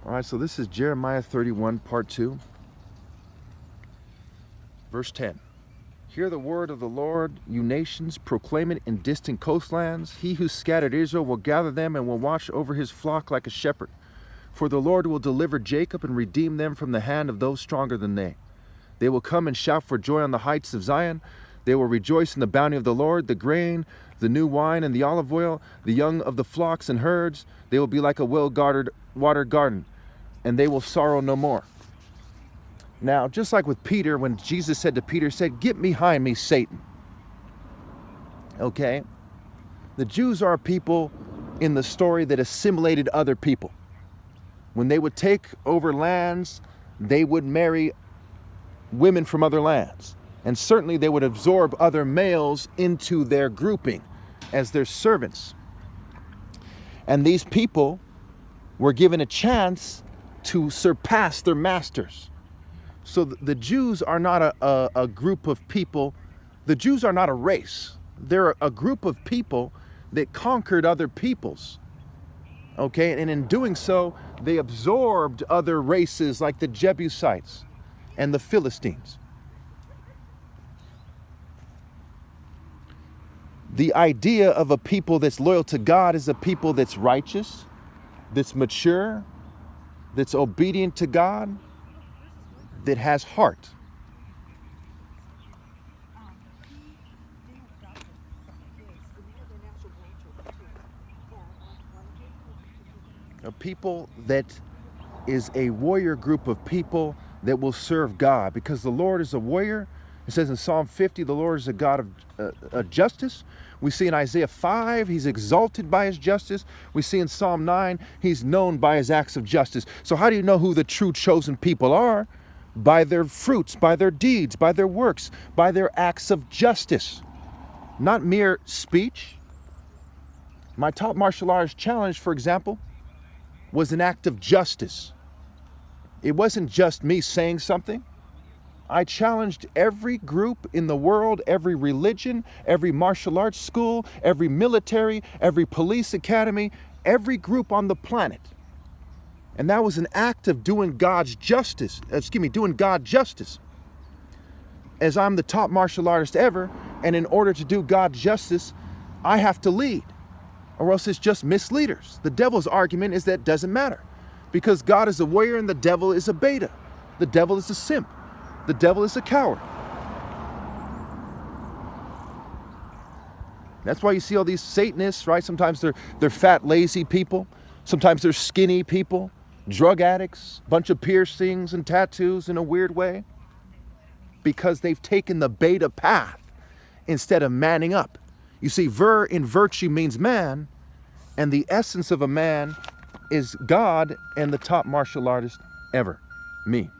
All right, so this is Jeremiah 31, part 2, verse 10. Hear the word of the Lord, you nations, proclaim it in distant coastlands. He who scattered Israel will gather them and will watch over his flock like a shepherd. For the Lord will deliver Jacob and redeem them from the hand of those stronger than they. They will come and shout for joy on the heights of Zion. They will rejoice in the bounty of the Lord, the grain, the new wine, and the olive oil, the young of the flocks and herds. They will be like a well-watered garden, and they will sorrow no more. Now, just like with Peter, when Jesus said to Peter, said, "Get behind me, Satan." Okay? The Jews are a people in the story that assimilated other people. When they would take over lands, they would marry women from other lands. And certainly they would absorb other males into their grouping as their servants. And these people were given a chance to surpass their masters. So the Jews are not a group of people. The Jews are not a race. They're a group of people that conquered other peoples. Okay, and in doing so, they absorbed other races like the Jebusites and the Philistines. The idea of a people that's loyal to God is a people that's righteous, that's mature, that's obedient to God, that has heart. A people that is a warrior group of people that will serve God, because the Lord is a warrior. It says in Psalm 50, the Lord is a God of justice. We see in Isaiah 5, he's exalted by his justice. We see in Psalm 9, he's known by his acts of justice. So how do you know who the true chosen people are? By their fruits, by their deeds, by their works, by their acts of justice. Not mere speech. My top martial arts challenge, for example, was an act of justice. It wasn't just me saying something. I challenged every group in the world, every religion, every martial arts school, every military, every police academy, every group on the planet. And that was an act of doing God's justice, doing God justice. As I'm the top martial artist ever, and in order to do God's justice, I have to lead, or else it's just misleaders. The devil's argument is that it doesn't matter, because God is a warrior and the devil is a beta. The devil is a simp. The devil is a coward. That's why you see all these Satanists, right? Sometimes they're fat, lazy people. Sometimes they're skinny people, drug addicts, bunch of piercings and tattoos in a weird way, because they've taken the beta path instead of manning up. You see, ver in virtue means man, and the essence of a man is God and the top martial artist ever, me.